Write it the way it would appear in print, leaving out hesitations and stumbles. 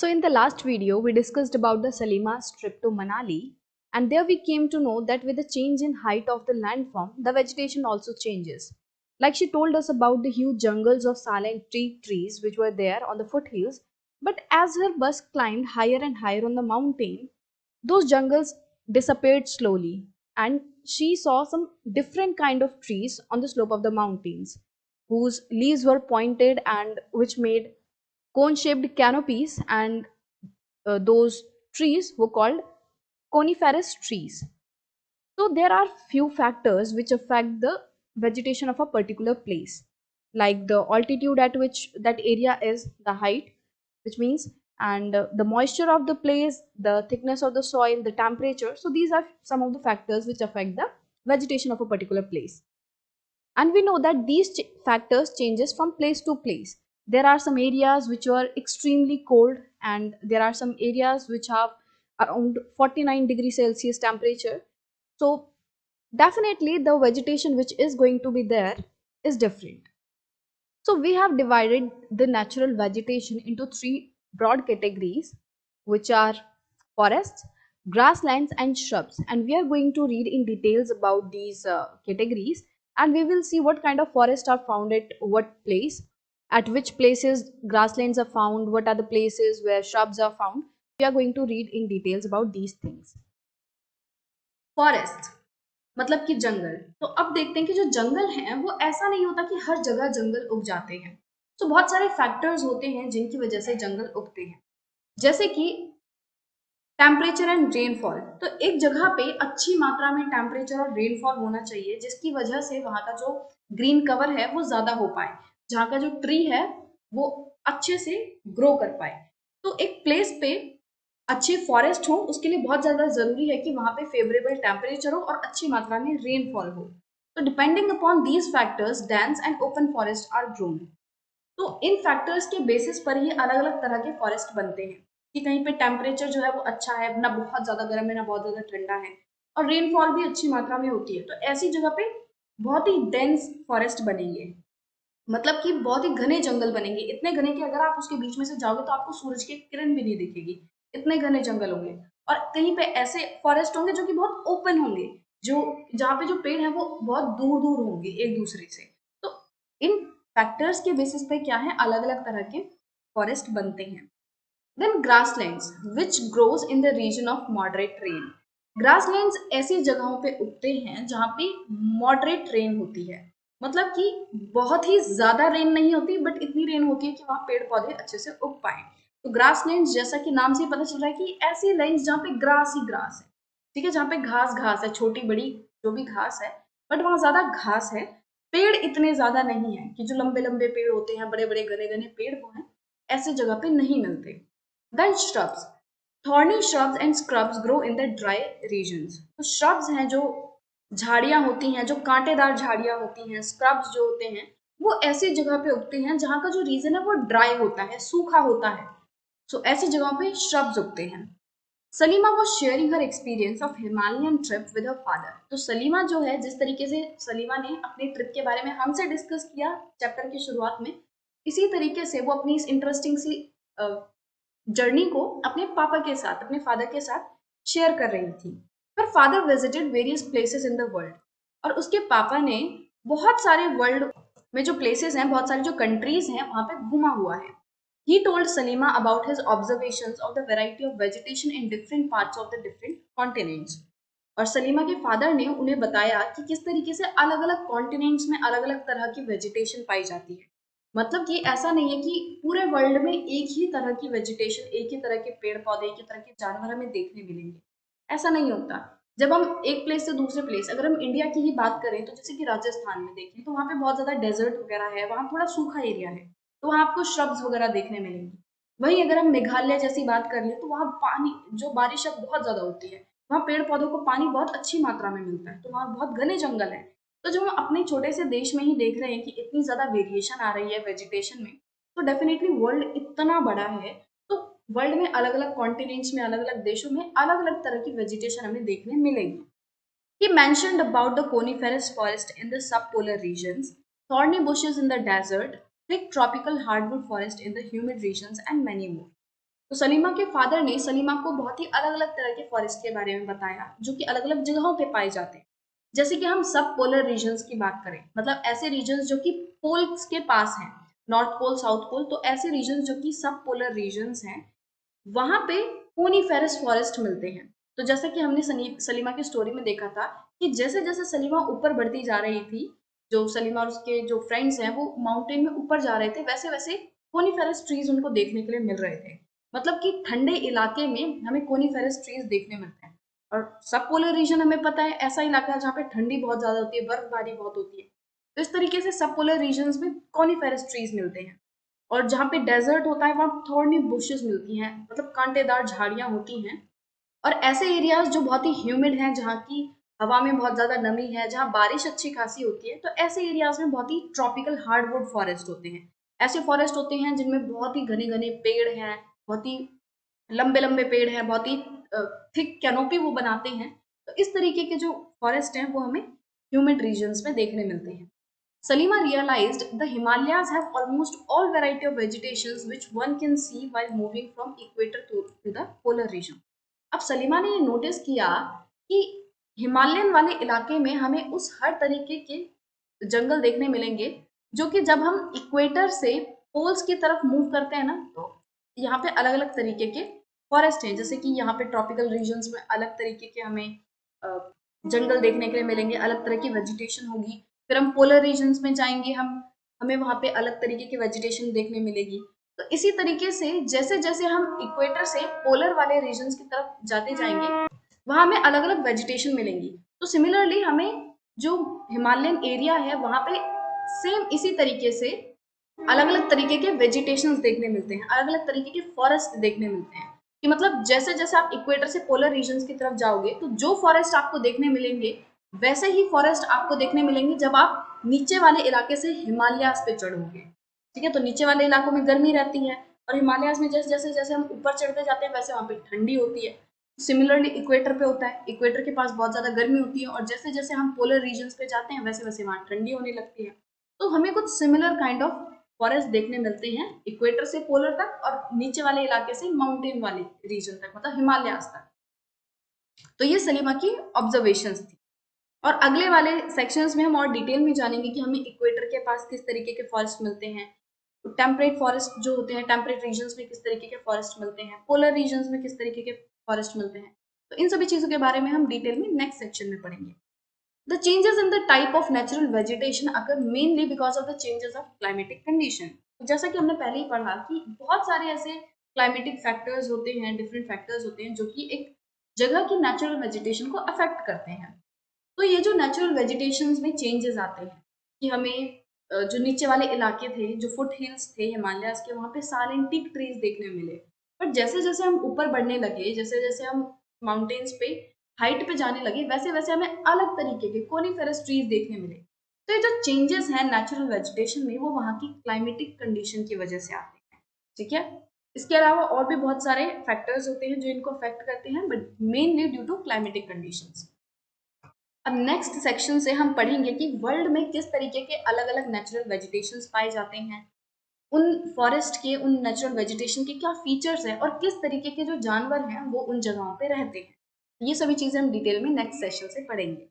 So in the last video, we discussed about the Salima's trip to Manali, and there we came to know that with the change in height of the landform, the vegetation also changes. Like she told us about the huge jungles of silent teak trees which were there on the foothills, but as her bus climbed higher and higher on the mountain, those jungles disappeared slowly, and she saw some different kind of trees on the slope of the mountains, whose leaves were pointed and which made cone shaped canopies, and those trees were called coniferous trees. So there are few factors which affect the vegetation of a particular place, like the altitude at which that area is, the height, which means, and the moisture of the place, the thickness of the soil, the temperature. So these are some of the factors which affect the vegetation of a particular place. And we know that these factors changes from place to place. There are some areas which are extremely cold, and there are some areas which have around 49 degrees Celsius temperature. So definitely the vegetation which is going to be there is different. So we have divided the natural vegetation into three broad categories, which are forests, grasslands, and shrubs. And we are going to read in details about these categories, and we will see what kind of forests are found at what place, at which places grasslands are found, what are the places where shrubs are found. We are going to read in details about these things. Forest मतलब कि जंगल। तो अब देखते हैं कि जो जंगल है वो ऐसा नहीं होता कि हर जगह जंगल उग जाते हैं। तो बहुत सारे फैक्टर्स होते हैं जिनकी वजह से जंगल उगते हैं, जैसे कि टेम्परेचर एंड रेनफॉल। तो एक जगह पे अच्छी मात्रा में टेम्परेचर और रेनफॉल होना चाहिए, जिसकी वजह से वहां का जो ग्रीन कवर है वो ज्यादा हो पाए, जहाँ का जो ट्री है वो अच्छे से ग्रो कर पाए। तो एक प्लेस पे अच्छे फॉरेस्ट हो, उसके लिए बहुत ज्यादा जरूरी है कि वहां पे फेवरेबल टेम्परेचर हो और अच्छी मात्रा में रेनफॉल हो। तो depending upon these factors dense and open forest are grown. तो इन फैक्टर्स के बेसिस पर ही अलग अलग तरह के फॉरेस्ट बनते हैं, कि कहीं पे टेम्परेचर जो है वो अच्छा है, ना बहुत ज्यादा गर्म है ना बहुत ज्यादा ठंडा है, और रेनफॉल भी अच्छी मात्रा में होती है। तो ऐसी जगह पे बहुत ही डेंस फॉरेस्ट बनेंगे, मतलब कि बहुत ही घने जंगल बनेंगे, इतने घने कि अगर आप उसके बीच में से जाओगे तो आपको सूरज की किरण भी नहीं दिखेगी, इतने घने जंगल होंगे। और कहीं पे ऐसे फॉरेस्ट होंगे जो कि बहुत ओपन होंगे, जो जहाँ पे जो पेड़ है वो बहुत दूर दूर होंगे एक दूसरे से। तो इन फैक्टर्स के बेसिस पे क्या है, अलग अलग तरह के फॉरेस्ट बनते हैं। Then grasslands which grows in the region of moderate rain. Grasslands ऐसी जगहों पे उगते हैं जहाँ पे मॉडरेट रेन होती है, मतलब कि बहुत ही ज्यादा रेन नहीं होती, बट इतनी रेन होती है कि वहां पेड़ पौधे अच्छे से उग पाए। तो ग्रासलैंड्स जैसा कि नाम से पता चल रहा है कि ऐसी लैंड्स जहाँ पे ग्रास ही ग्रास है, ठीक है, जहाँ पे घास घास है, छोटी बड़ी जो भी घास है, बट वहां ज्यादा घास है, पेड़ इतने ज्यादा नहीं है कि जो लंबे लंबे पेड़ होते हैं, बड़े बड़े घने घने पेड़ वो हैं, ऐसी जगह पे नहीं मिलते। Then shrubs, thorny shrubs and scrubs grow in the dry regions. तो श्रब्स हैं जो झाड़ियां होती हैं, जो कांटेदार झाड़ियां होती हैं, स्क्रब्स जो होते हैं, वो ऐसी जगह पे उगते हैं जहाँ का जो रीजन है वो ड्राई होता है, सूखा होता है। सो ऐसी जगहों पे श्रब्स उगते हैं। Salima was sharing her experience of Himalayan trip with her father. तो सलीमा जो है, जिस तरीके से सलीमा ने अपने ट्रिप के बारे में हमसे डिस्कस किया चैप्टर की शुरुआत में, इसी तरीके से वो अपनी इस इंटरेस्टिंग सी जर्नी को अपने पापा के साथ, अपने फादर के साथ शेयर कर रही थी। Her father visited various places in the world. और उसके पापा ने बहुत सारे वर्ल्ड में जो प्लेसेस हैं, बहुत सारी जो कंट्रीज हैं, वहां पे घूमा हुआ है। He told Salima about his observations of the variety of vegetation in different parts of the different continents. और सलीमा के फादर ने उन्हें बताया कि किस तरीके से अलग अलग कॉन्टिनेंट्स में अलग अलग तरह की वेजिटेशन पाई जाती है। मतलब कि ऐसा नहीं है कि पूरे वर्ल्ड में एक ही तरह की वेजिटेशन, एक ही तरह के पेड़ पौधे, एक ही तरह के जानवर हमें देखने मिलेंगे, ऐसा नहीं होता। जब हम एक प्लेस से दूसरे प्लेस, अगर हम इंडिया की ही बात करें तो जैसे कि राजस्थान में देखें तो वहाँ पे बहुत ज्यादा डेजर्ट वगैरह है, वहाँ थोड़ा सूखा एरिया है, तो वहाँ आपको श्रब्स वगैरह देखने मिलेंगी। वहीं अगर हम मेघालय जैसी बात कर लें तो वहाँ पानी, जो बारिश अब बहुत ज्यादा होती है, वहाँ पेड़ पौधों को पानी बहुत अच्छी मात्रा में मिलता है, तो वहाँ बहुत घने जंगल है। तो जब हम अपने छोटे से देश में ही देख रहे हैं कि इतनी ज्यादा वेरिएशन आ रही है वेजिटेशन में, तो डेफिनेटली वर्ल्ड इतना बड़ा है, तो वर्ल्ड में अलग अलग कॉन्टिनेंट्स में, अलग अलग देशों में अलग अलग तरह की वेजिटेशन हमें देखने मिलेगी। He mentioned about the coniferous forest in the subpolar regions, thorny bushes in the desert, thick tropical hardwood forest in the humid regions, and many more. तो सलीमा के फादर ने सलीमा को बहुत ही अलग अलग तरह के फॉरेस्ट के बारे में बताया जो कि अलग अलग जगहों पे पाए जाते हैं। जैसे कि हम सब पोलर रीजन्स की बात करें, मतलब ऐसे रीजन्स जो कि पोल्स के पास हैं, नॉर्थ पोल साउथ पोल, तो ऐसे रीजन्स जो कि सब पोलर रीजन्स हैं वहां पे कोनीफेरस फॉरेस्ट मिलते हैं। तो जैसा कि हमने सलीमा की स्टोरी में देखा था कि जैसे जैसे सलीमा ऊपर बढ़ती जा रही थी, जो सलीमा और उसके जो फ्रेंड्स हैं वो माउंटेन में ऊपर जा रहे थे, वैसे वैसे कोनीफेरस ट्रीज उनको देखने के लिए मिल रहे थे। मतलब कि ठंडे इलाके में हमें कोनीफेरस ट्रीज देखने मिलते हैं। और सब पोलर रीजन हमें पता है ऐसा इलाका है जहाँ पे ठंडी बहुत ज्यादा होती है, बर्फबारी बहुत होती है। तो इस तरीके से सब पोलर रीजन में कॉनिफेरस ट्रीज मिलते हैं। और जहाँ पे डेजर्ट होता है वहाँ थॉर्नी बुशेस मिलती हैं, मतलब कांटेदार झाड़ियां होती हैं। और ऐसे एरियाज जो बहुत ही ह्यूमिड हैं, जहाँ की हवा में बहुत ज्यादा नमी है, जहाँ बारिश अच्छी खासी होती है, तो ऐसे एरियाज में बहुत ही ट्रॉपिकल हार्डवुड फॉरेस्ट होते हैं। ऐसे फॉरेस्ट होते हैं जिनमें बहुत ही घने घने पेड़ हैं, बहुत ही लंबे लंबे पेड़ हैं, बहुत ही थिक कैनोपी वो बनाते हैं। तो इस तरीके के जो फॉरेस्ट हैं वो हमें ह्यूमिड रीजन्स में देखने मिलते हैं। Salima realized the Himalayas have almost all variety of vegetations which one can see while moving from equator to the polar region. अब सलीमा ने ये नोटिस किया कि हिमालयन वाले इलाके में हमें उस हर तरीके के जंगल देखने मिलेंगे जो कि जब हम इक्वेटर से पोल्स की तरफ मूव करते हैं ना, तो यहाँ पे अलग अलग तरीके के फॉरेस्ट हैं। जैसे कि यहाँ पे ट्रॉपिकल रीजन्स में अलग तरीके के हमें जंगल देखने के लिए मिलेंगे, अलग तरह की वेजिटेशन होगी। फिर हम पोलर रीजन्स में जाएंगे, हमें वहाँ पे अलग तरीके की वेजिटेशन देखने मिलेगी। तो इसी तरीके से जैसे जैसे हम इक्वेटर से पोलर वाले रीजन्स की तरफ जाते जाएंगे वहाँ हमें अलग अलग वेजिटेशन मिलेंगी। तो सिमिलरली हमें जो हिमालयन एरिया है वहाँ पे सेम इसी तरीके से अलग अलग तरीके के वेजिटेशन देखने मिलते हैं, अलग अलग तरीके के फॉरेस्ट देखने मिलते हैं। कि मतलब जैसे जैसे आप इक्वेटर से पोलर रीजन्स की तरफ जाओगे तो जो फॉरेस्ट आपको देखने मिलेंगे वैसे ही फॉरेस्ट आपको देखने मिलेंगे जब आप नीचे वाले इलाके से हिमालयास पे चढ़ोगे। ठीक है, तो नीचे वाले इलाकों में गर्मी रहती है और हिमालयास में जैसे जैसे जैसे हम ऊपर चढ़ते जाते हैं वैसे वहां पे ठंडी होती है। सिमिलरली इक्वेटर पे होता है, इक्वेटर के पास बहुत ज्यादा गर्मी होती है और जैसे जैसे हम पोलर रीजन्स पे जाते हैं वैसे वैसे वहां ठंडी होने लगती है। तो हमें कुछ सिमिलर काइंड ऑफ फॉरेस्ट देखने मिलते हैं इक्वेटर से पोलर तक और नीचे वाले इलाके से माउंटेन वाले रीजन तक, मतलब हिमालयास तक। तो ये सलीमा की ऑब्जर्वेशंस थी। और अगले वाले सेक्शंस में हम और डिटेल में जानेंगे कि हमें इक्वेटर के पास किस तरीके के फॉरेस्ट मिलते हैं, टेम्परेट फॉरेस्ट जो होते हैं टेम्परेट रीजन्स में किस तरीके के फॉरेस्ट मिलते हैं, पोलर रीजन्स में किस तरीके के फॉरेस्ट मिलते हैं। तो इन सभी चीजों के बारे में हम डिटेल में नेक्स्ट सेक्शन में पढ़ेंगे। The changes in the type of natural vegetation occur mainly because of the changes of climatic condition. तो जैसा कि हमने पहले ही पढ़ा कि बहुत सारे ऐसे क्लाइमेटिक फैक्टर्स होते हैं, डिफरेंट फैक्टर्स होते हैं जो कि एक जगह की नेचुरल वेजिटेशन को अफेक्ट करते हैं। तो ये जो नेचुरल वेजिटेशन में चेंजेस आते हैं कि हमें जो नीचे वाले इलाके थे, जो फुट हिल्स थे हिमालयास के, वहाँ पे साइलेंट टीक ट्रीज देखने मिले। पर जैसे जैसे हम ऊपर बढ़ने लगे, जैसे जैसे हम माउंटेन्स पे हाइट पे जाने लगे, वैसे वैसे हमें अलग तरीके के कोनिफेरस ट्रीज देखने मिले। तो ये जो चेंजेस हैं नेचुरल वेजिटेशन में वो वहाँ की क्लाइमेटिक कंडीशन की वजह से आते हैं। ठीक है, इसके अलावा और भी बहुत सारे फैक्टर्स होते हैं जो इनको अफेक्ट करते हैं, but mainly due to climatic conditions. अब नेक्स्ट सेक्शन से हम पढ़ेंगे कि वर्ल्ड में किस तरीके के अलग अलग नेचुरल वेजिटेशंस पाए जाते हैं, उन फॉरेस्ट के उन नेचुरल वेजिटेशन के क्या फीचर्स हैं और किस तरीके के जो जानवर हैं वो उन जगहों पे रहते हैं। ये सभी चीजें हम डिटेल में नेक्स्ट सेशन से पढ़ेंगे।